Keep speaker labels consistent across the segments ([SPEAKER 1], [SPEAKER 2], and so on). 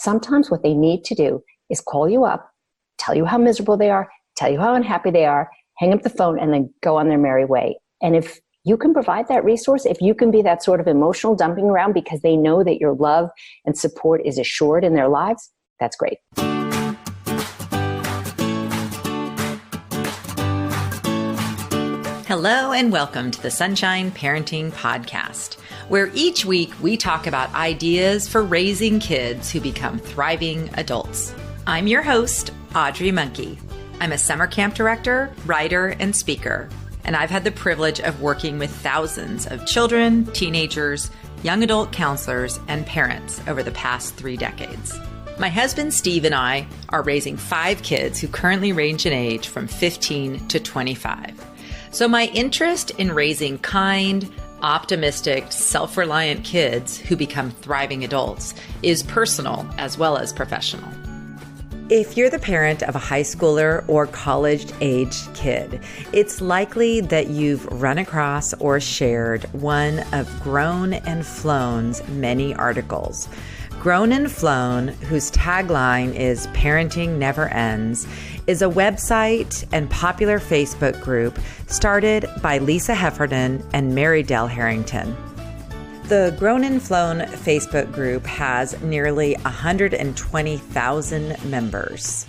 [SPEAKER 1] Sometimes what they need to do is call you up, tell you how miserable they are, tell you how unhappy they are, hang up the phone, and then go on their merry way. And if you can provide that resource, if you can be that sort of emotional dumping ground because they know that your love and support is assured in their lives, that's great.
[SPEAKER 2] Hello and welcome to the Sunshine Parenting Podcast, where each week we talk about ideas for raising kids who become thriving adults. I'm your host, Audrey Monkey. I'm a summer camp director, writer, and speaker, and I've had the privilege of working with thousands of children, teenagers, young adult counselors, and parents over the past 3 decades. My husband, Steve, and I are raising 5 kids who currently range in age from 15 to 25. So my interest in raising kind, optimistic, self-reliant kids who become thriving adults is personal as well as professional. If you're the parent of a high schooler or college-aged kid, it's likely that you've run across or shared one of Grown and Flown's many articles. Grown and Flown, whose tagline is "Parenting Never Ends," is a website and popular Facebook group started by Lisa Heffernan and Mary Dell Harrington. The Grown and Flown Facebook group has nearly 120,000 members.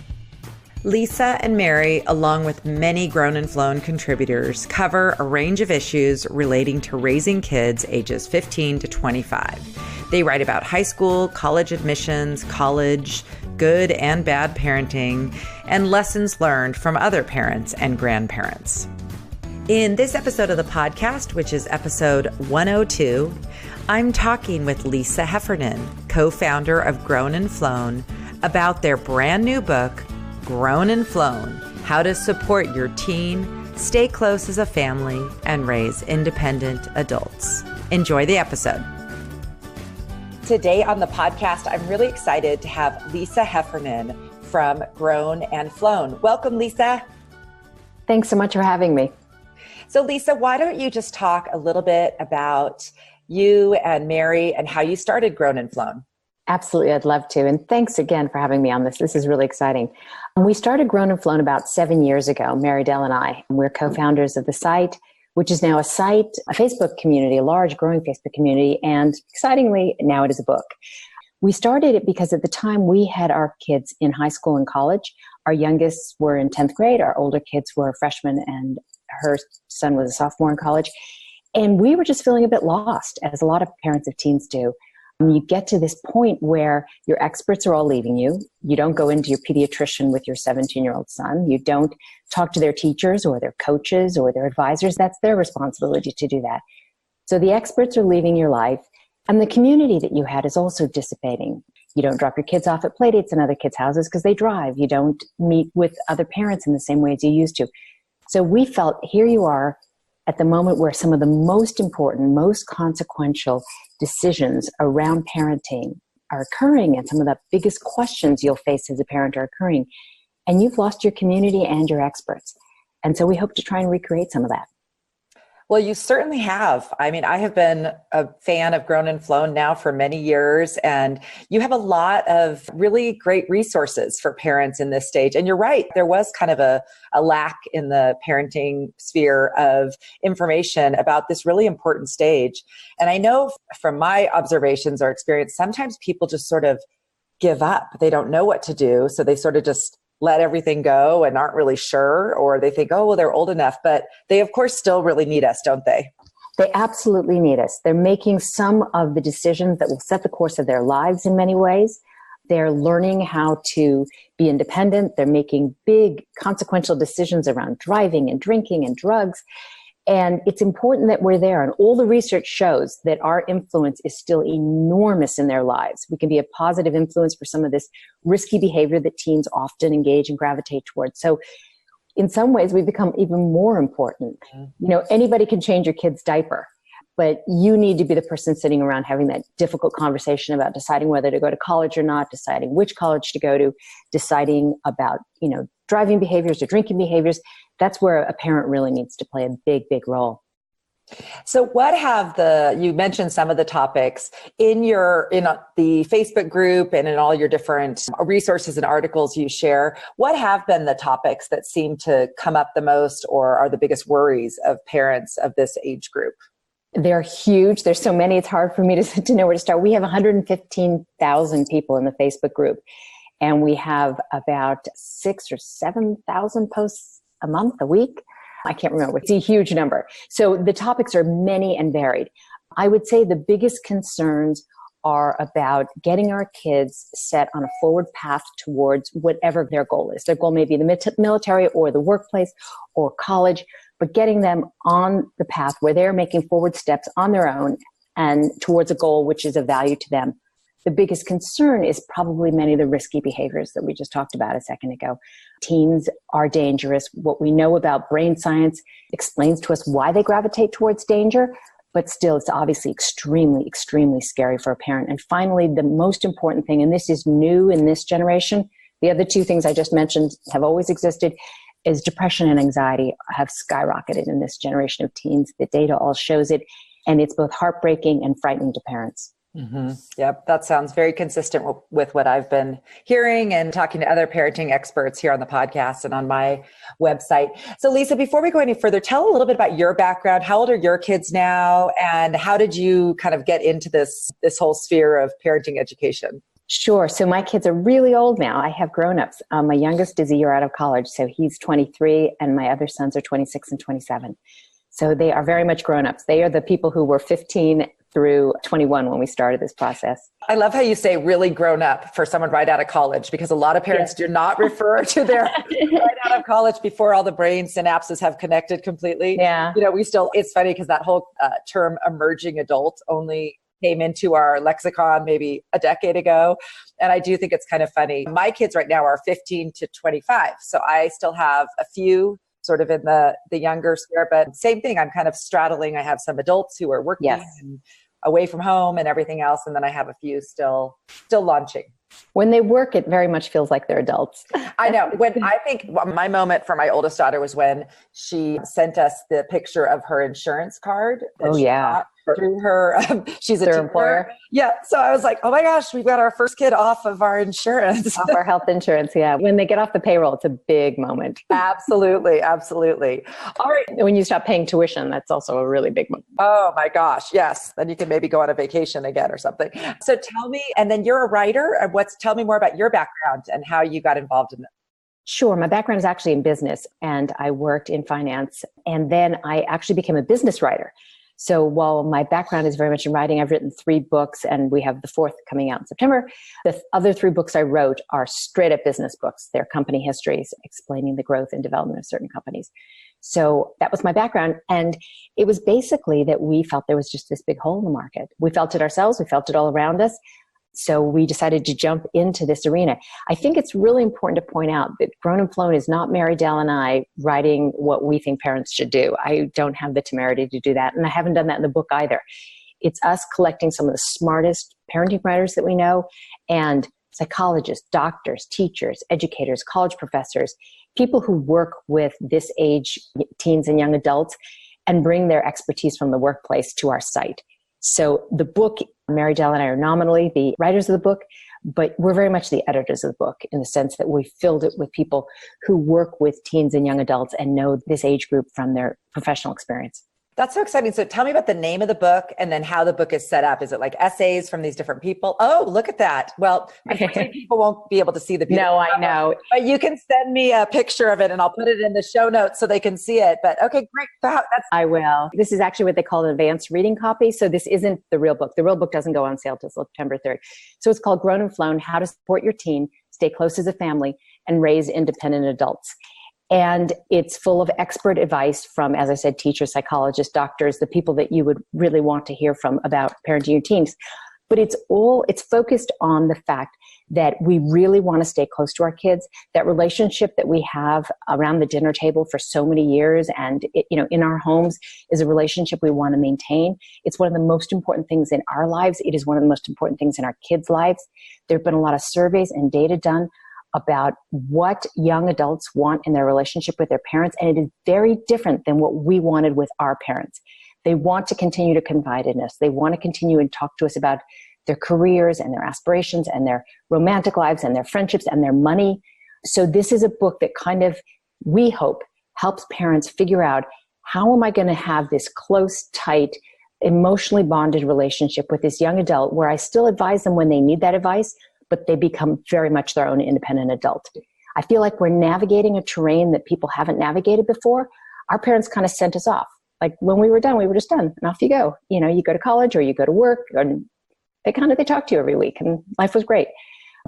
[SPEAKER 2] Lisa and Mary, along with many Grown and Flown contributors, cover a range of issues relating to raising kids ages 15 to 25. They write about high school, college admissions, college, good and bad parenting, and lessons learned from other parents and grandparents. In this episode of the podcast, which is episode 102, I'm talking with Lisa Heffernan, co-founder of Grown and Flown, about their brand new book, Grown and Flown: How to Support Your Teen, Stay Close as a Family, and Raise Independent Adults. Enjoy the episode. Today on the podcast, I'm really excited to have Lisa Heffernan from Grown and Flown. Welcome, Lisa.
[SPEAKER 1] Thanks so much for having me.
[SPEAKER 2] So Lisa, why don't you just talk a little bit about you and Mary and how you started Grown and Flown?
[SPEAKER 1] Absolutely, I'd love to. And thanks again for having me on this. This is really exciting. We started Grown and Flown about 7 years ago, Mary Dell and I. We're co-founders of the site, which is now a Facebook community, a large growing Facebook community. And excitingly, now it is a book. We started it because at the time we had our kids in high school and college. Our youngest were in 10th grade. Our older kids were freshmen and her son was a sophomore in college. And we were just feeling a bit lost, as a lot of parents of teens do. You get to this point where your experts are all leaving you. You don't go into your pediatrician with your 17-year-old son. You don't talk to their teachers or their coaches or their advisors. That's their responsibility to do that. So the experts are leaving your life, and the community that you had is also dissipating. You don't drop your kids off at playdates in other kids' houses because they drive. You don't meet with other parents in the same way as you used to. So we felt, here you are at the moment where some of the most important, most consequential decisions around parenting are occurring, and some of the biggest questions you'll face as a parent are occurring, and you've lost your community and your experts. And so we hope to try and recreate some of that.
[SPEAKER 2] Well, you certainly have. I mean, I have been a fan of Grown and Flown now for many years, and you have a lot of really great resources for parents in this stage. And you're right, there was kind of a lack in the parenting sphere of information about this really important stage. And I know from my observations or experience, sometimes people just sort of give up. They don't know what to do, so they sort of just let everything go and aren't really sure, or they think, oh, well, they're old enough, but they of course still really need us, don't they?
[SPEAKER 1] They absolutely need us. They're making some of the decisions that will set the course of their lives in many ways. They're learning how to be independent. They're making big consequential decisions around driving and drinking and drugs. And it's important that we're there. And all the research shows that our influence is still enormous in their lives. We can be a positive influence for some of this risky behavior that teens often engage and gravitate towards. So in some ways, we've become even more important. You know, anybody can change your kid's diaper, but you need to be the person sitting around having that difficult conversation about deciding whether to go to college or not, deciding which college to go to, deciding about, driving behaviors or drinking behaviors. That's where a parent really needs to play a big, big role.
[SPEAKER 2] So what have you mentioned some of the topics in the Facebook group and in all your different resources and articles you share, what have been the topics that seem to come up the most or are the biggest worries of parents of this age group?
[SPEAKER 1] They're huge. There's so many, it's hard for me to know where to start. We have 115,000 people in the Facebook group, and we have about 6,000 or 7,000 posts a month, a week. I can't remember. It's a huge number. So the topics are many and varied. I would say the biggest concerns are about getting our kids set on a forward path towards whatever their goal is. Their goal may be the military or the workplace or college, but getting them on the path where they're making forward steps on their own and towards a goal which is of value to them. The biggest concern is probably many of the risky behaviors that we just talked about a second ago. Teens are dangerous. What we know about brain science explains to us why they gravitate towards danger, but still it's obviously extremely, extremely scary for a parent. And finally, the most important thing, and this is new in this generation, the other two things I just mentioned have always existed, is depression and anxiety have skyrocketed in this generation of teens. The data all shows it, and it's both heartbreaking and frightening to parents.
[SPEAKER 2] Mm-hmm. Yep. That sounds very consistent with what I've been hearing and talking to other parenting experts here on the podcast and on my website. So Lisa, before we go any further, tell a little bit about your background. How old are your kids now? And how did you kind of get into this whole sphere of parenting education?
[SPEAKER 1] Sure. So my kids are really old now. I have grown-ups. My youngest is a year out of college, so he's 23, and my other sons are 26 and 27. So they are very much grown-ups. They are the people who were 15 through 21 when we started this process.
[SPEAKER 2] I love how you say really grown up for someone right out of college, because a lot of parents do not refer to their right out of college before all the brain synapses have connected completely.
[SPEAKER 1] Yeah.
[SPEAKER 2] It's funny because that whole term emerging adult only came into our lexicon maybe a decade ago. And I do think it's kind of funny. My kids right now are 15 to 25. So I still have a few sort of in the younger sphere, but same thing. I'm kind of straddling. I have some adults who are working and away from home and everything else. And then I have a few still launching.
[SPEAKER 1] When they work, it very much feels like they're adults.
[SPEAKER 2] I know. I think my moment for my oldest daughter was when she sent us the picture of her insurance card. Through her, she's a employer. Yeah. So I was like, oh my gosh, we've got our first kid off of our insurance.
[SPEAKER 1] Off our health insurance. Yeah. When they get off the payroll, it's a big moment.
[SPEAKER 2] Absolutely. Absolutely. All right.
[SPEAKER 1] When you stop paying tuition, that's also a really big moment.
[SPEAKER 2] Oh my gosh. Yes. Then you can maybe go on a vacation again or something. So tell me, and then you're a writer. Tell me more about your background and how you got involved in it.
[SPEAKER 1] Sure. My background is actually in business, and I worked in finance. And then I actually became a business writer. So while my background is very much in writing, I've written 3 books, and we have the 4th coming out in September. The other 3 books I wrote are straight up business books. They're company histories explaining the growth and development of certain companies. So that was my background. And it was basically that we felt there was just this big hole in the market. We felt it ourselves. We felt it all around us. So we decided to jump into this arena. I think it's really important to point out that Grown and Flown is not Mary Dell and I writing what we think parents should do. I don't have the temerity to do that, and I haven't done that in the book either. It's us collecting some of the smartest parenting writers that we know, and psychologists, doctors, teachers, educators, college professors, people who work with this age teens and young adults and bring their expertise from the workplace to our site. So the book, Mary Dell and I are nominally the writers of the book, but we're very much the editors of the book in the sense that we filled it with people who work with teens and young adults and know this age group from their professional experience.
[SPEAKER 2] That's so exciting. So tell me about the name of the book and then how the book is set up. Is it like essays from these different people? Oh, look at that. Well, unfortunately, people won't be able to see the beautiful
[SPEAKER 1] No, I know.
[SPEAKER 2] But you can send me a picture of it and I'll put it in the show notes so they can see it. But okay, great.
[SPEAKER 1] I will. This is actually what they call an advanced reading copy. So this isn't the real book. The real book doesn't go on sale till September 3rd. So it's called Grown and Flown, How to Support Your Teen, Stay Close as a Family, and Raise Independent Adults. And it's full of expert advice from, as I said, teachers, psychologists, doctors, the people that you would really want to hear from about parenting your teens. But it's focused on the fact that we really want to stay close to our kids. That relationship that we have around the dinner table for so many years and in our homes is a relationship we want to maintain. It's one of the most important things in our lives. It is one of the most important things in our kids' lives. There have been a lot of surveys and data done about what young adults want in their relationship with their parents, and it is very different than what we wanted with our parents. They want to continue to confide in us. They want to continue and talk to us about their careers and their aspirations and their romantic lives and their friendships and their money. So this is a book that kind of, we hope, helps parents figure out, how am I going to have this close, tight, emotionally bonded relationship with this young adult where I still advise them when they need that advice, but they become very much their own independent adult. I feel like we're navigating a terrain that people haven't navigated before. Our parents kind of sent us off. Like when we were done, we were just done, and off you go. You know, you go to college or you go to work, and they talk to you every week, and life was great.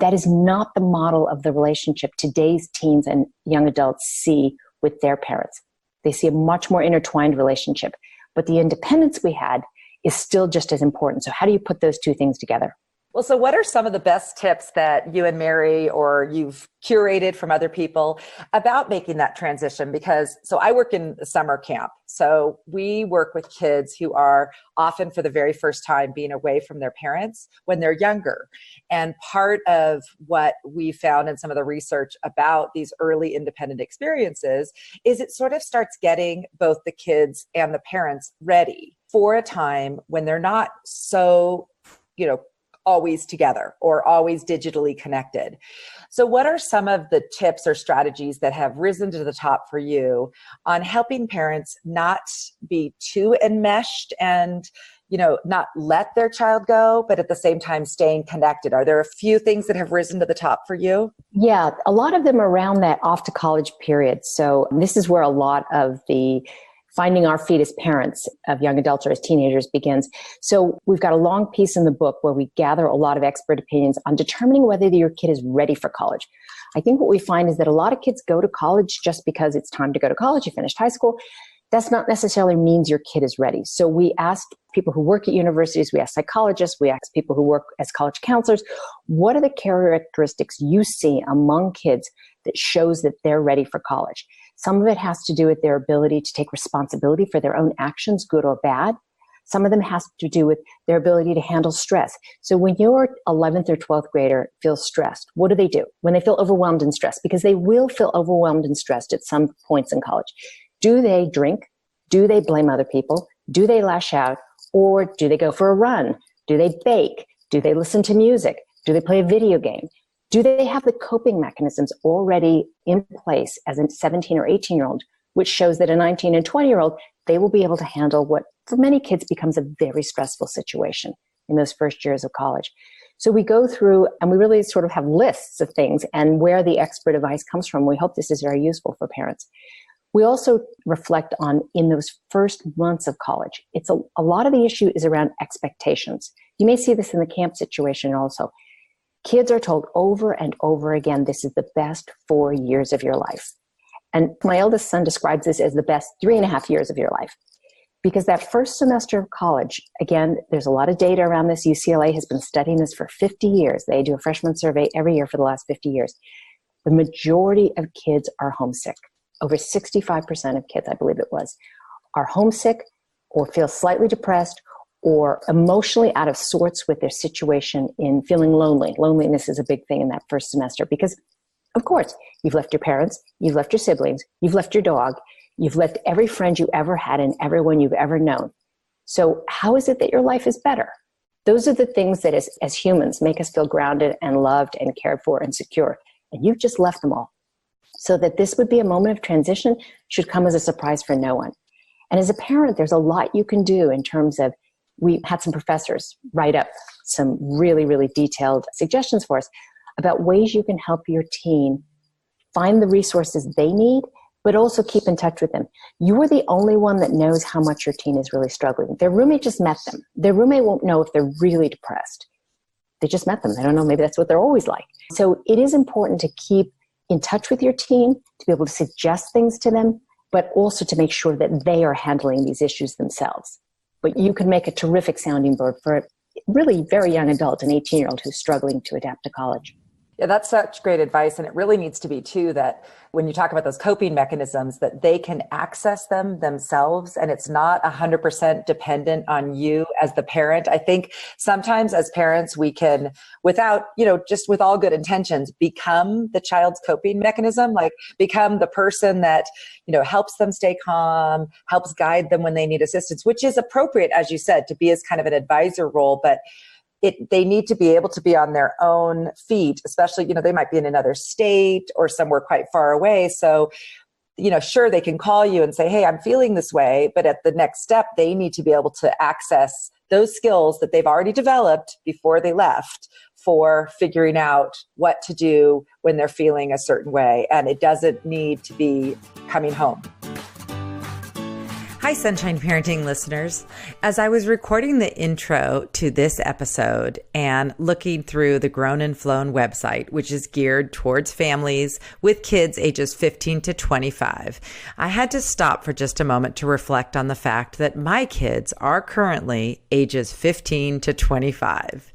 [SPEAKER 1] That is not the model of the relationship today's teens and young adults see with their parents. They see a much more intertwined relationship, but the independence we had is still just as important. So how do you put those two things together?
[SPEAKER 2] Well, so what are some of the best tips that you and Mary, or you've curated from other people about making that transition? Because, so I work in summer camp. So we work with kids who are often for the very first time being away from their parents when they're younger. And part of what we found in some of the research about these early independent experiences is it sort of starts getting both the kids and the parents ready for a time when they're not so, always together or always digitally connected. So what are some of the tips or strategies that have risen to the top for you on helping parents not be too enmeshed and, not let their child go, but at the same time staying connected? Are there a few things that have risen to the top for you?
[SPEAKER 1] Yeah, a lot of them around that off to college period. So this is where a lot of the finding our feet as parents of young adults or as teenagers begins. So we've got a long piece in the book where we gather a lot of expert opinions on determining whether your kid is ready for college. I think what we find is that a lot of kids go to college just because it's time to go to college. You finished high school. That's not necessarily means your kid is ready. So we asked people who work at universities, we asked psychologists, we asked people who work as college counselors, what are the characteristics you see among kids that shows that they're ready for college? Some of it has to do with their ability to take responsibility for their own actions, good or bad. Some of them has to do with their ability to handle stress. So when your 11th or 12th grader feels stressed, what do? When they feel overwhelmed and stressed, because they will feel overwhelmed and stressed at some points in college. Do they drink? Do they blame other people? Do they lash out? Or do they go for a run? Do they bake? Do they listen to music? Do they play a video game? Do they have the coping mechanisms already in place as a 17 or 18-year-old, which shows that a 19 and 20-year-old, they will be able to handle what for many kids becomes a very stressful situation in those first years of college. So we go through and we really sort of have lists of things and where the expert advice comes from. We hope this is very useful for parents. We also reflect on in those first months of college. It's a lot of the issue is around expectations. You may see this in the camp situation also. Kids are told over and over again, this is the best 4 years of your life. And my eldest son describes this as the best 3.5 years of your life. Because that first semester of college, again, there's a lot of data around this. UCLA has been studying this for 50 years. They do a freshman survey every year for the last 50 years. The majority of kids are homesick. Over 65% of kids, I believe it was, are homesick or feel slightly depressed or emotionally out of sorts with their situation in feeling lonely. Loneliness is a big thing in that first semester because, of course, you've left your parents, you've left your siblings, you've left your dog, you've left every friend you ever had and everyone you've ever known. So how is it that your life is better? Those are the things that as humans make us feel grounded and loved and cared for and secure. And you've just left them all. So that this would be a moment of transition should come as a surprise for no one. And as a parent, there's a lot you can do in terms of, we had some professors write up some really, really detailed suggestions for us about ways you can help your teen find the resources they need, but also keep in touch with them. You are the only one that knows how much your teen is really struggling. Their roommate just met them. Their roommate won't know if they're really depressed. They just met them. They don't know. Maybe that's what they're always like. So it is important to keep in touch with your teen, to be able to suggest things to them, but also to make sure that they are handling these issues themselves. But you can make a terrific sounding board for a really very young adult, an 18-year-old who's struggling to adapt to college.
[SPEAKER 3] Yeah, that's such great advice. And it really needs to be too that when you talk about those coping mechanisms, that they can access them themselves and it's not 100% dependent on you as the parent. I think sometimes as parents, we can, without, just with all good intentions, become the child's coping mechanism, like become the person that, helps them stay calm, helps guide them when they need assistance, which is appropriate, as you said, to be as kind of an advisor role. But they need to be able to be on their own feet, especially, they might be in another state or somewhere quite far away. So, sure, they can call you and say, hey, I'm feeling this way. But at the next step, they need to be able to access those skills that they've already developed before they left for figuring out what to do when they're feeling a certain way. And it doesn't need to be coming home.
[SPEAKER 2] Hi, Sunshine Parenting listeners. As I was recording the intro to this episode and looking through the Grown and Flown website, which is geared towards families with kids ages 15 to 25, I had to stop for just a moment to reflect on the fact that my kids are currently ages 15 to 25.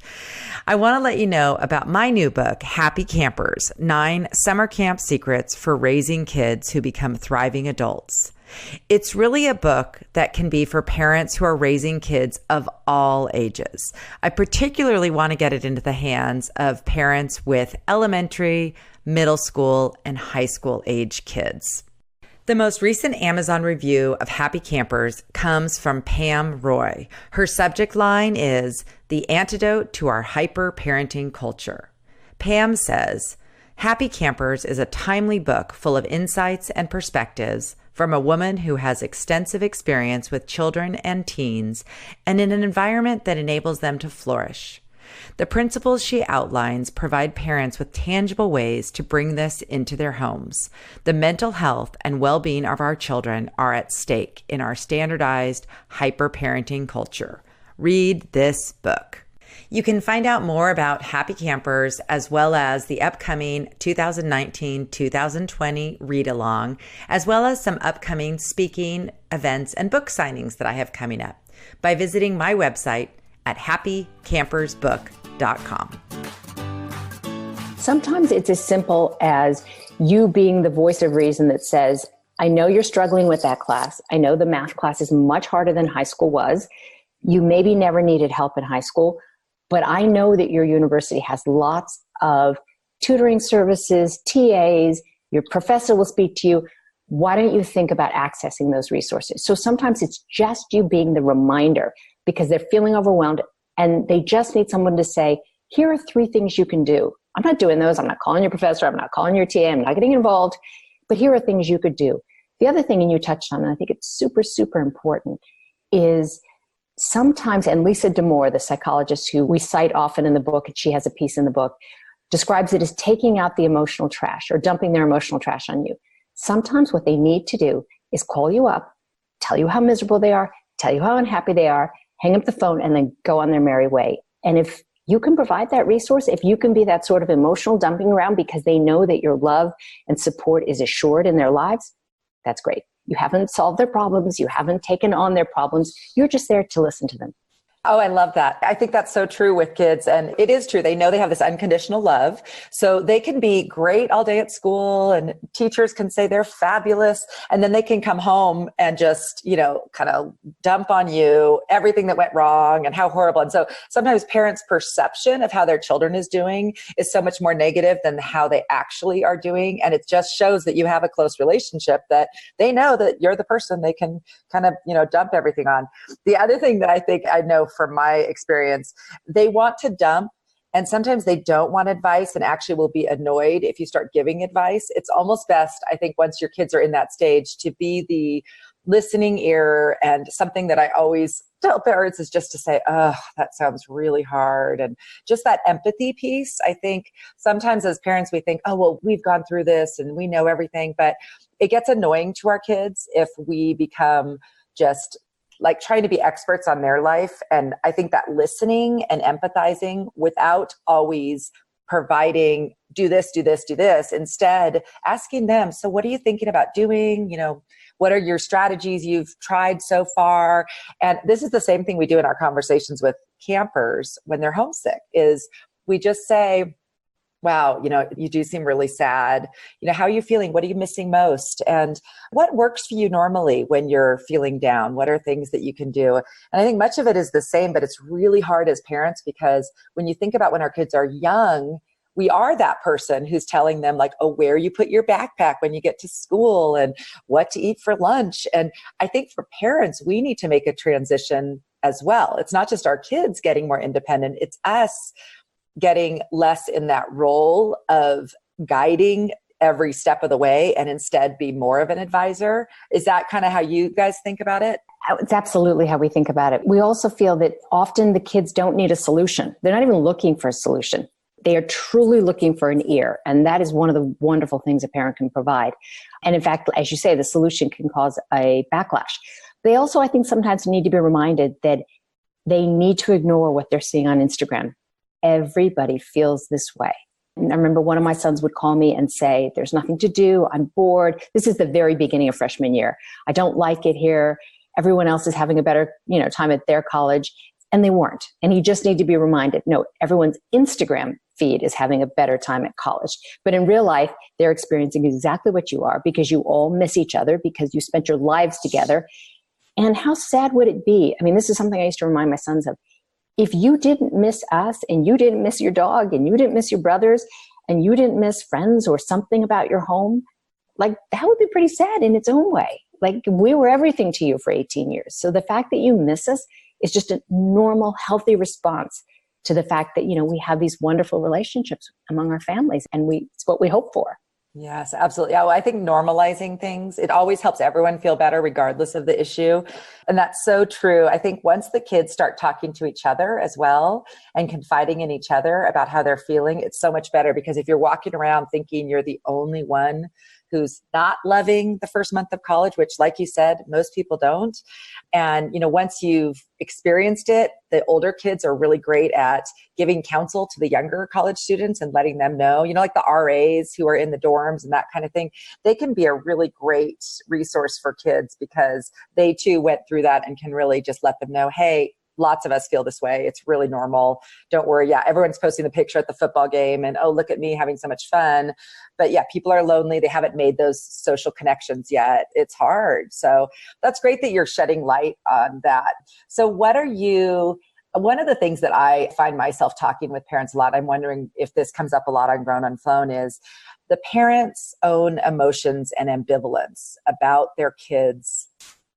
[SPEAKER 2] I want to let you know about my new book, Happy Campers: 9 Summer Camp Secrets for Raising Kids Who Become Thriving Adults. It's really a book that can be for parents who are raising kids of all ages. I particularly want to get it into the hands of parents with elementary, middle school, and high school age kids. The most recent Amazon review of Happy Campers comes from Pam Roy. Her subject line is "The Antidote to Our Hyper-Parenting Culture." Pam says, Happy Campers is a timely book full of insights and perspectives from a woman who has extensive experience with children and teens and in an environment that enables them to flourish. The principles she outlines provide parents with tangible ways to bring this into their homes. The mental health and well-being of our children are at stake in our standardized hyper-parenting culture. Read this book. You can find out more about Happy Campers as well as the upcoming 2019-2020 read-along, as well as some upcoming speaking events and book signings that I have coming up by visiting my website at happycampersbook.com.
[SPEAKER 1] Sometimes it's as simple as you being the voice of reason that says, I know you're struggling with that class. I know the math class is much harder than high school was. You maybe never needed help in high school, but I know that your university has lots of tutoring services, TAs, your professor will speak to you. Why don't you think about accessing those resources? So sometimes it's just you being the reminder because they're feeling overwhelmed and they just need someone to say, here are 3 things you can do. I'm not doing those. I'm not calling your professor. I'm not calling your TA. I'm not getting involved. But here are things you could do. The other thing, and you touched on, and I think it's super, super important, is sometimes, and Lisa D'Amour, the psychologist who we cite often in the book, and she has a piece in the book, describes it as taking out the emotional trash or dumping their emotional trash on you. Sometimes what they need to do is call you up, tell you how miserable they are, tell you how unhappy they are, hang up the phone, and then go on their merry way. And if you can provide that resource, if you can be that sort of emotional dumping ground because they know that your love and support is assured in their lives, that's great. You haven't solved their problems. You haven't taken on their problems. You're just there to listen to them.
[SPEAKER 3] Oh, I love that. I think that's so true with kids. And it is true. They know they have this unconditional love. So they can be great all day at school and teachers can say they're fabulous. And then they can come home and just, kind of dump on you everything that went wrong and how horrible. And so sometimes parents' perception of how their children is doing is so much more negative than how they actually are doing. And it just shows that you have a close relationship, that they know that you're the person they can kind of, dump everything on. The other thing that I think I know from my experience, they want to dump and sometimes they don't want advice and actually will be annoyed if you start giving advice. It's almost best, I think, once your kids are in that stage to be the listening ear. And something that I always tell parents is just to say, oh, that sounds really hard. And just that empathy piece. I think sometimes as parents, we think, oh, well, we've gone through this and we know everything, but it gets annoying to our kids if we become just like trying to be experts on their life. And I think that listening and empathizing without always providing, do this, do this, do this, instead asking them, so what are you thinking about doing? What are your strategies you've tried so far? And this is the same thing we do in our conversations with campers when they're homesick, is we just say, wow, you do seem really sad. How are you feeling? What are you missing most? And what works for you normally when you're feeling down? What are things that you can do? And I think much of it is the same, but it's really hard as parents because when you think about when our kids are young, we are that person who's telling them like, oh, where you put your backpack when you get to school and what to eat for lunch. And I think for parents, we need to make a transition as well. It's not just our kids getting more independent. It's us getting less in that role of guiding every step of the way and instead be more of an advisor. Is that kind of how you guys think about it?
[SPEAKER 1] It's absolutely how we think about it. We also feel that often the kids don't need a solution. They're not even looking for a solution. They are truly looking for an ear. And that is one of the wonderful things a parent can provide. And in fact, as you say, the solution can cause a backlash. They also, I think, sometimes need to be reminded that they need to ignore what they're seeing on Instagram. Everybody feels this way. And I remember one of my sons would call me and say, there's nothing to do. I'm bored. This is the very beginning of freshman year. I don't like it here. Everyone else is having a better, time at their college. And they weren't. And you just need to be reminded, no, everyone's Instagram feed is having a better time at college. But in real life, they're experiencing exactly what you are because you all miss each other because you spent your lives together. And how sad would it be? I mean, this is something I used to remind my sons of. If you didn't miss us and you didn't miss your dog and you didn't miss your brothers and you didn't miss friends or something about your home, like that would be pretty sad in its own way. Like we were everything to you for 18 years. So the fact that you miss us is just a normal, healthy response to the fact that, we have these wonderful relationships among our families and it's what we hope for.
[SPEAKER 3] Yes, absolutely. Yeah, well, I think normalizing things, it always helps everyone feel better regardless of the issue. And that's so true. I think once the kids start talking to each other as well and confiding in each other about how they're feeling, it's so much better because if you're walking around thinking you're the only one who's not loving the first month of college, which like you said, most people don't. And, once you've experienced it, the older kids are really great at giving counsel to the younger college students and letting them know, like the RAs who are in the dorms and that kind of thing. They can be a really great resource for kids because they too went through that and can really just let them know, hey, lots of us feel this way. It's really normal. Don't worry. Yeah, everyone's posting the picture at the football game and, oh, look at me having so much fun. But yeah, people are lonely. They haven't made those social connections yet. It's hard. So that's great that you're shedding light on that. So one of the things that I find myself talking with parents a lot, I'm wondering if this comes up a lot on Grown on Phone, is the parents' own emotions and ambivalence about their kids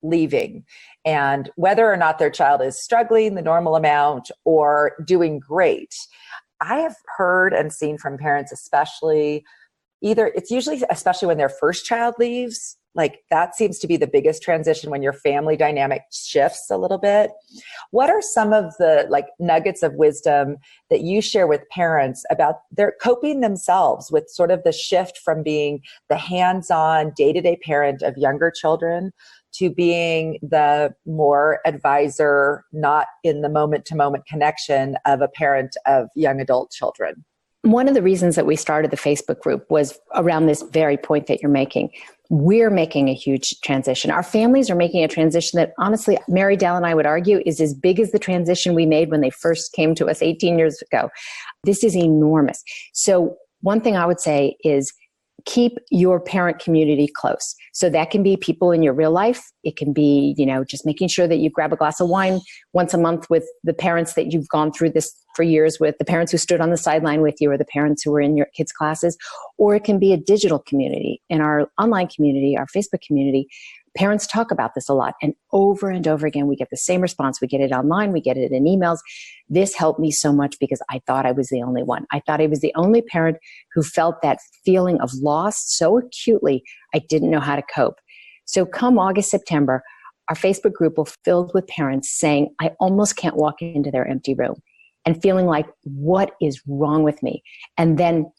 [SPEAKER 3] leaving and whether or not their child is struggling the normal amount or doing great. I have heard and seen from parents, especially especially when their first child leaves, like that seems to be the biggest transition when your family dynamic shifts a little bit. What are some of the nuggets of wisdom that you share with parents about their coping themselves with sort of the shift from being the hands-on day-to-day parent of younger children to being the more advisor, not in the moment-to-moment connection of a parent of young adult children?
[SPEAKER 1] One of the reasons that we started the Facebook group was around this very point that you're making. We're making a huge transition. Our families are making a transition that honestly, Mary Dell and I would argue is as big as the transition we made when they first came to us 18 years ago. This is enormous. So one thing I would say is keep your parent community close. So that can be people in your real life. It can be, just making sure that you grab a glass of wine once a month with the parents that you've gone through this for years with, the parents who stood on the sideline with you or the parents who were in your kids' classes. Or it can be a digital community. In our online community, our Facebook community, parents talk about this a lot. And over again, we get the same response. We get it online. We get it in emails. This helped me so much because I thought I was the only one. I thought I was the only parent who felt that feeling of loss so acutely, I didn't know how to cope. So come August, September, our Facebook group will be filled with parents saying, I almost can't walk into their empty room and feeling like, what is wrong with me? And then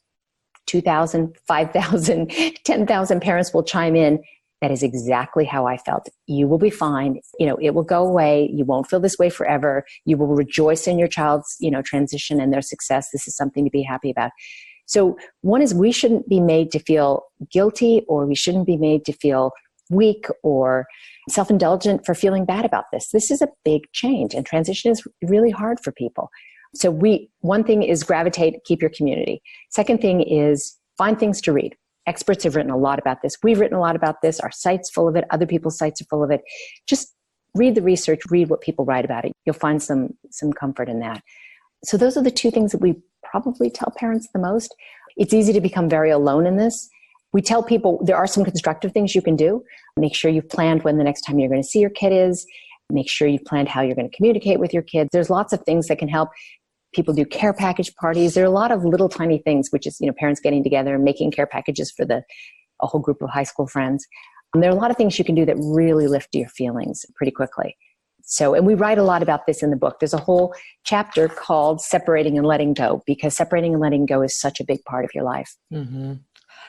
[SPEAKER 1] 2,000, 5,000, 10,000 parents will chime in. That is exactly how I felt. You will be fine. It will go away. You won't feel this way forever. You will rejoice in your child's, transition and their success. This is something to be happy about. So one is we shouldn't be made to feel guilty, or we shouldn't be made to feel weak or self-indulgent for feeling bad about this. This is a big change, and transition is really hard for people. So one thing is gravitate, keep your community. Second thing is find things to read. Experts have written a lot about this. We've written a lot about this. Our site's full of it. Other people's sites are full of it. Just read the research, read what people write about it. You'll find some comfort in that. So those are the two things that we probably tell parents the most. It's easy to become very alone in this. We tell people there are some constructive things you can do. Make sure you've planned when the next time you're going to see your kid is. Make sure you've planned how you're going to communicate with your kids. There's lots of things that can help. People do care package parties. There are a lot of little tiny things, which is, parents getting together and making care packages for a whole group of high school friends. There are a lot of things you can do that really lift your feelings pretty quickly. And we write a lot about this in the book. There's a whole chapter called Separating and Letting Go, because separating and letting go is such a big part of your life.
[SPEAKER 3] Mm-hmm.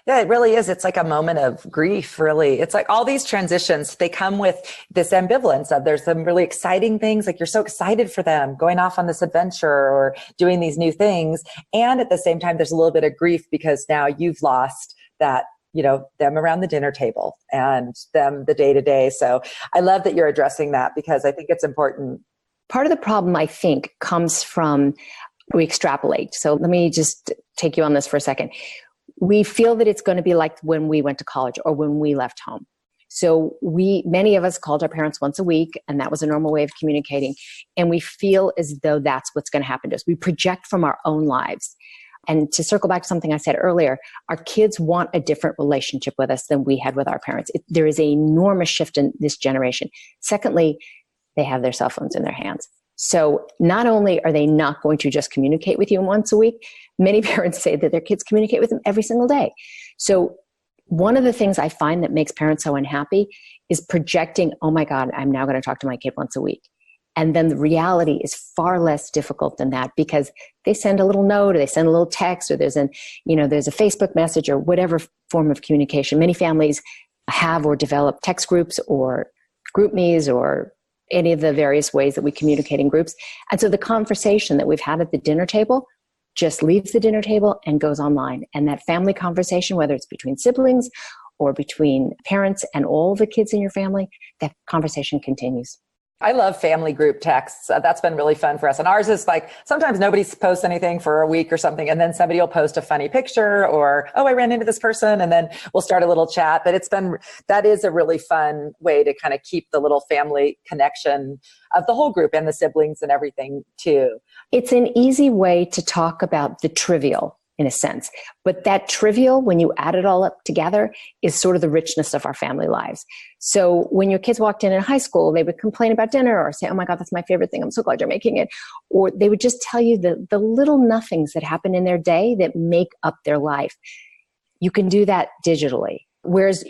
[SPEAKER 3] Yeah, it really is. It's like a moment of grief, really. It's like all these transitions, they come with this ambivalence of there's some really exciting things, like you're so excited for them going off on this adventure or doing these new things. And at the same time, there's a little bit of grief because now you've lost that, them around the dinner table and them the day to day. So I love that you're addressing that because I think it's important.
[SPEAKER 1] Part of the problem, I think, comes from we extrapolate. So let me just take you on this for a second. We feel that it's going to be like when we went to college or when we left home. So many of us called our parents once a week, and that was a normal way of communicating. And we feel as though that's what's going to happen to us. We project from our own lives. And to circle back to something I said earlier, our kids want a different relationship with us than we had with our parents. There is an enormous shift in this generation. Secondly, they have their cell phones in their hands. So not only are they not going to just communicate with you once a week, many parents say that their kids communicate with them every single day. So one of the things I find that makes parents so unhappy is projecting, oh my God, I'm now going to talk to my kid once a week. And then the reality is far less difficult than that because they send a little note or they send a little text or there's a Facebook message or whatever form of communication. Many families have or develop text groups or group me's or any of the various ways that we communicate in groups. And so the conversation that we've had at the dinner table just leaves the dinner table and goes online. And that family conversation, whether it's between siblings or between parents and all the kids in your family, that conversation continues.
[SPEAKER 3] I love family group texts. That's been really fun for us. And ours is like, sometimes nobody posts anything for a week or something. And then somebody will post a funny picture or, oh, I ran into this person. And then we'll start a little chat. But that is a really fun way to kind of keep the little family connection of the whole group and the siblings and everything too.
[SPEAKER 1] It's an easy way to talk about the trivial in a sense. But that trivial, when you add it all up together, is sort of the richness of our family lives. So when your kids walked in high school, they would complain about dinner or say, oh my God, that's my favorite thing. I'm so glad you're making it. Or they would just tell you the little nothings that happen in their day that make up their life. You can do that digitally. Whereas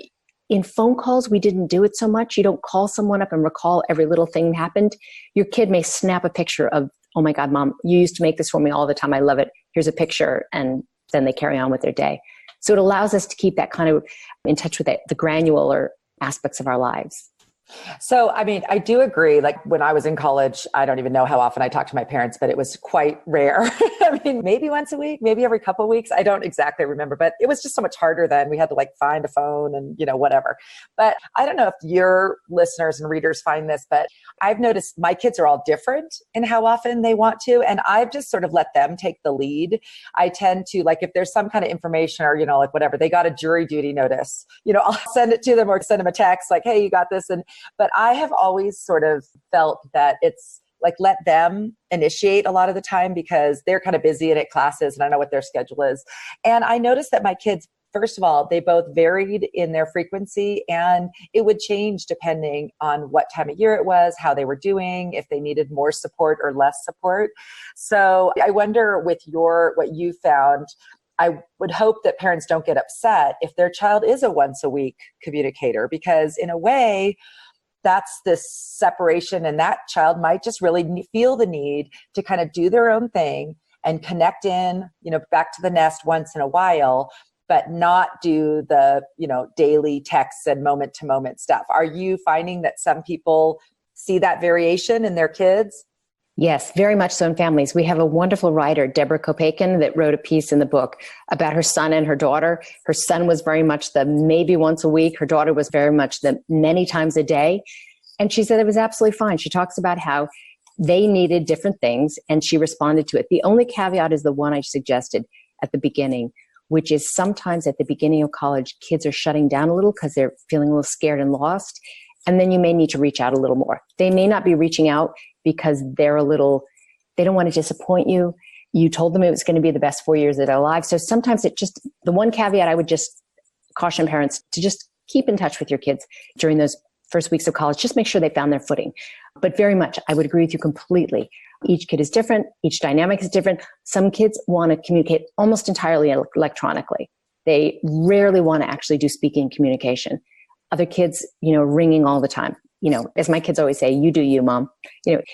[SPEAKER 1] in phone calls, we didn't do it so much. You don't call someone up and recall every little thing that happened. Your kid may snap a picture of, oh my God, Mom, you used to make this for me all the time. I love it. Here's a picture. And then they carry on with their day. So it allows us to keep that kind of in touch with the granular aspects of our lives.
[SPEAKER 3] So, I mean, I do agree. Like when I was in college, I don't even know how often I talked to my parents, but it was quite rare. I mean, maybe once a week, maybe every couple of weeks. I don't exactly remember, but it was just so much harder then. We had to like find a phone and, whatever. But I don't know if your listeners and readers find this, but I've noticed my kids are all different in how often they want to. And I've just sort of let them take the lead. I tend to like, if there's some kind of information or, like whatever, they got a jury duty notice, I'll send it to them or send them a text like, hey, you got this. But I have always sort of felt that it's like, let them initiate a lot of the time because they're kind of busy and at classes and I know what their schedule is. And I noticed that my kids, first of all, they both varied in their frequency and it would change depending on what time of year it was, how they were doing, if they needed more support or less support. So I wonder with what you found, I would hope that parents don't get upset if their child is a once a week communicator, because in a way, that's this separation and that child might just really feel the need to kind of do their own thing and connect in, back to the nest once in a while, but not do the, daily texts and moment to moment stuff. Are you finding that some people see that variation in their kids?
[SPEAKER 1] Yes, very much so in families. We have a wonderful writer, Deborah Colbeck, that wrote a piece in the book about her son and her daughter. Her son was very much the maybe once a week. Her daughter was very much the many times a day. And she said it was absolutely fine. She talks about how They needed different things, and she responded to it. The only caveat is the one I suggested at the beginning, which is sometimes at the beginning of college, kids are shutting down a little because they're feeling a little scared and lost. And then you may need to reach out a little more. They may not be reaching out because they don't want to disappoint you. You told them it was going to be the best 4 years of their lives. So sometimes the one caveat I would just caution parents to just keep in touch with your kids during those first weeks of college. Just make sure they found their footing. But very much, I would agree with you completely. Each kid is different. Each dynamic is different. Some kids want to communicate almost entirely electronically. They rarely want to actually do speaking communication. Other kids, ringing all the time. As my kids always say, you do you, mom.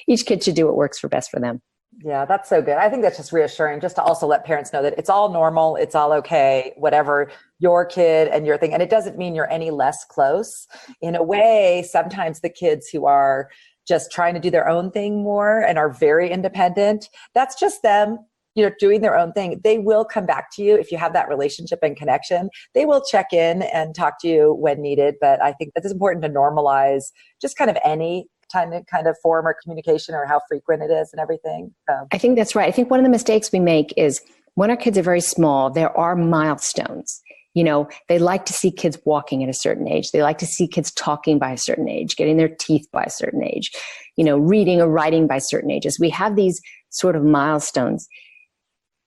[SPEAKER 1] Each kid should do what works best for them.
[SPEAKER 3] Yeah, that's so good. I think that's just reassuring, just to also let parents know that it's all normal. It's all okay, whatever your kid and your thing. And it doesn't mean you're any less close. In a way, sometimes the kids who are just trying to do their own thing more and are very independent, that's just them, doing their own thing. They will come back to you if you have that relationship and connection. They will check in and talk to you when needed. But I think that it's important to normalize just kind of any kind of form or communication, or how frequent it is and everything.
[SPEAKER 1] I think that's right. I think one of the mistakes we make is when our kids are very small, there are milestones. They like to see kids walking at a certain age. They like to see kids talking by a certain age, getting their teeth by a certain age, reading or writing by certain ages. We have these sort of milestones.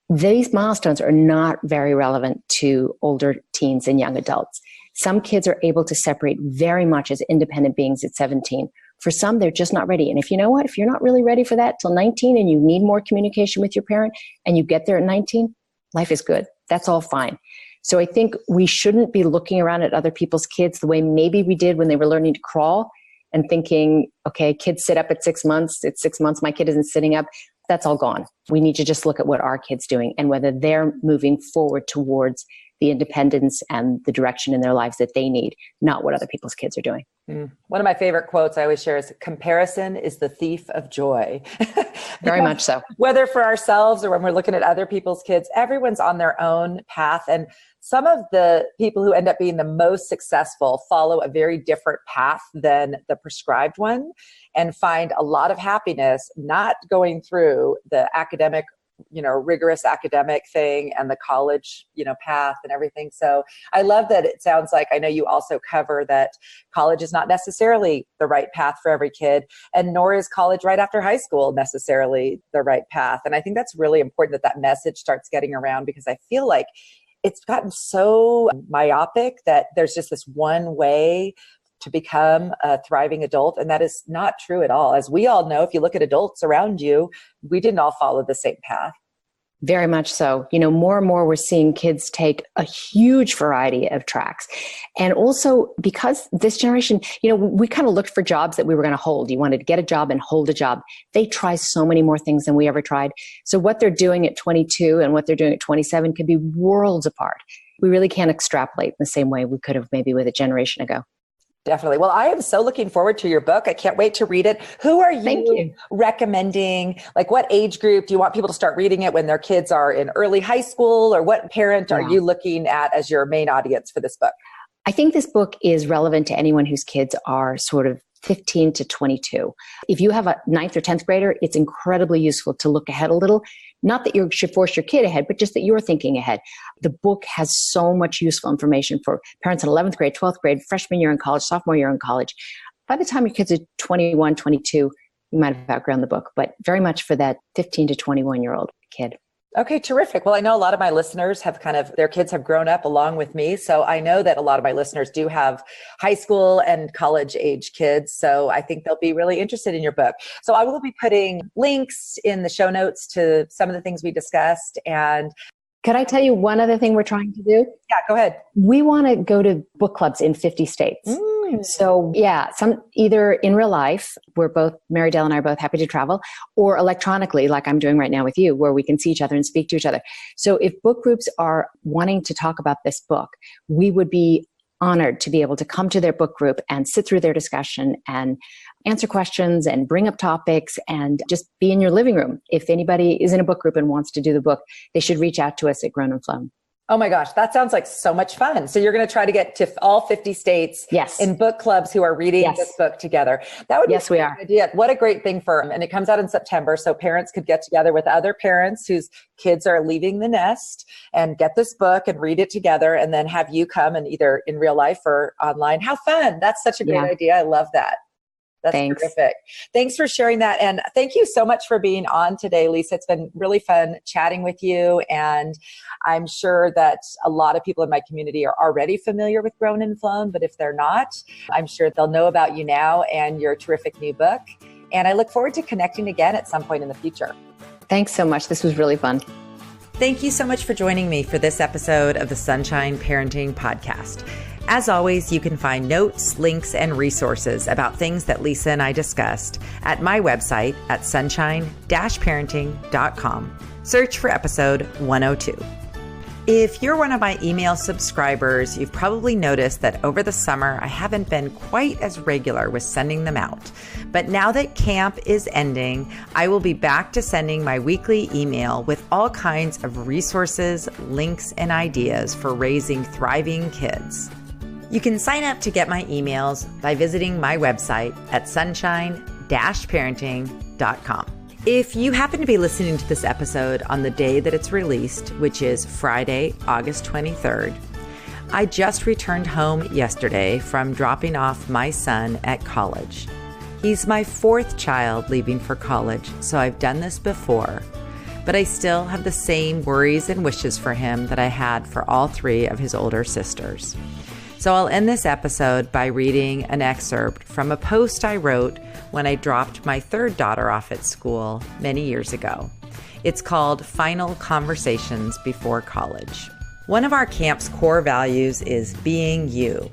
[SPEAKER 1] These milestones are not very relevant to older teens and young adults. Some kids are able to separate very much as independent beings at 17. For some, they're just not ready. And if you're not really ready for that till 19 and you need more communication with your parent and you get there at 19, life is good. That's all fine. So I think we shouldn't be looking around at other people's kids the way maybe we did when they were learning to crawl and thinking, okay, kids sit up at 6 months. It's 6 months. My kid isn't sitting up. That's all gone. We need to just look at what our kid's doing and whether they're moving forward towards the independence and the direction in their lives that they need, not what other people's kids are doing.
[SPEAKER 3] One of my favorite quotes I always share is, comparison is the thief of joy.
[SPEAKER 1] Very much so.
[SPEAKER 3] Whether for ourselves or when we're looking at other people's kids, everyone's on their own path. And some of the people who end up being the most successful follow a very different path than the prescribed one and find a lot of happiness not going through the academic, rigorous academic thing and the college, path and everything. So I love that it sounds like, I know you also cover that college is not necessarily the right path for every kid, and nor is college right after high school necessarily the right path. And I think that's really important that message starts getting around, because I feel like it's gotten so myopic that there's just this one way to become a thriving adult. And that is not true at all. As we all know, if you look at adults around you, we didn't all follow the same path.
[SPEAKER 1] Very much so. More and more we're seeing kids take a huge variety of tracks. And also because this generation, we kind of looked for jobs that we were going to hold. You wanted to get a job and hold a job. They try so many more things than we ever tried. So what they're doing at 22 and what they're doing at 27 could be worlds apart. We really can't extrapolate in the same way we could have maybe with a generation ago.
[SPEAKER 3] Definitely. Well, I am so looking forward to your book. I can't wait to read it. Who are you recommending? Like, what age group do you want people to start reading it when their kids are in early high school? Or what parent are you looking at as your main audience for this book?
[SPEAKER 1] I think this book is relevant to anyone whose kids are sort of 15 to 22. If you have a 9th or 10th grader, it's incredibly useful to look ahead a little. Not that you should force your kid ahead, but just that you're thinking ahead. The book has so much useful information for parents in 11th grade, 12th grade, freshman year in college, sophomore year in college. By the time your kids are 21, 22, you might have outgrown the book, but very much for that 15 to 21-year-old kid.
[SPEAKER 3] Okay, terrific. Well, I know a lot of my listeners have their kids have grown up along with me. So I know that a lot of my listeners do have high school and college age kids. So I think they'll be really interested in your book. So I will be putting links in the show notes to some of the things we discussed. And
[SPEAKER 1] could I tell you one other thing we're trying to do?
[SPEAKER 3] Yeah, go ahead.
[SPEAKER 1] We want to go to book clubs in 50 states. So some either in real life, Mary Dell and I are both happy to travel, or electronically, like I'm doing right now with you, where we can see each other and speak to each other. So if book groups are wanting to talk about this book, we would be honored to be able to come to their book group and sit through their discussion and answer questions and bring up topics and just be in your living room. If anybody is in a book group and wants to do the book, they should reach out to us at Grown and Flown.
[SPEAKER 3] Oh my gosh, that sounds like so much fun. So you're going to try to get to all 50 states
[SPEAKER 1] Yes.
[SPEAKER 3] in book clubs who are reading this book together. That would be
[SPEAKER 1] we are.
[SPEAKER 3] a great idea. What a great thing and it comes out in September. So parents could get together with other parents whose kids are leaving the nest and get this book and read it together, and then have you come and either in real life or online. How fun. That's such a great idea. I love that. That's terrific. Thanks for sharing that. And thank you so much for being on today, Lisa. It's been really fun chatting with you. And I'm sure that a lot of people in my community are already familiar with Grown and Flown, but if they're not, I'm sure they'll know about you now and your terrific new book. And I look forward to connecting again at some point in the future.
[SPEAKER 1] Thanks so much. This was really fun.
[SPEAKER 2] Thank you so much for joining me for this episode of the Sunshine Parenting Podcast. As always, you can find notes, links, and resources about things that Lisa and I discussed at my website at sunshine-parenting.com. Search for episode 102. If you're one of my email subscribers, you've probably noticed that over the summer, I haven't been quite as regular with sending them out. But now that camp is ending, I will be back to sending my weekly email with all kinds of resources, links, and ideas for raising thriving kids. You can sign up to get my emails by visiting my website at sunshine-parenting.com. If you happen to be listening to this episode on the day that it's released, which is Friday, August 23rd, I just returned home yesterday from dropping off my son at college. He's my fourth child leaving for college, so I've done this before, but I still have the same worries and wishes for him that I had for all three of his older sisters. So I'll end this episode by reading an excerpt from a post I wrote when I dropped my third daughter off at school many years ago. It's called Final Conversations Before College. One of our camp's core values is being you.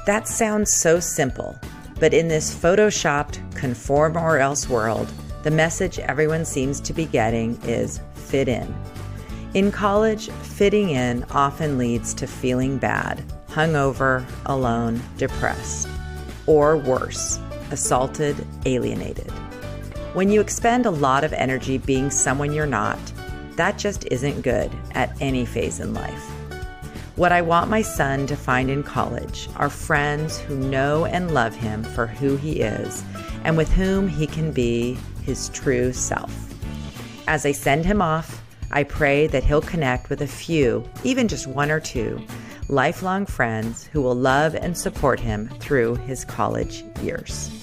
[SPEAKER 2] That sounds so simple, but in this photoshopped conform or else world, the message everyone seems to be getting is fit in. In college, fitting in often leads to feeling bad, hungover, alone, depressed, or worse, assaulted, alienated. When you expend a lot of energy being someone you're not, that just isn't good at any phase in life. What I want my son to find in college are friends who know and love him for who he is and with whom he can be his true self. As I send him off, I pray that he'll connect with a few, even just one or two, lifelong friends who will love and support him through his college years.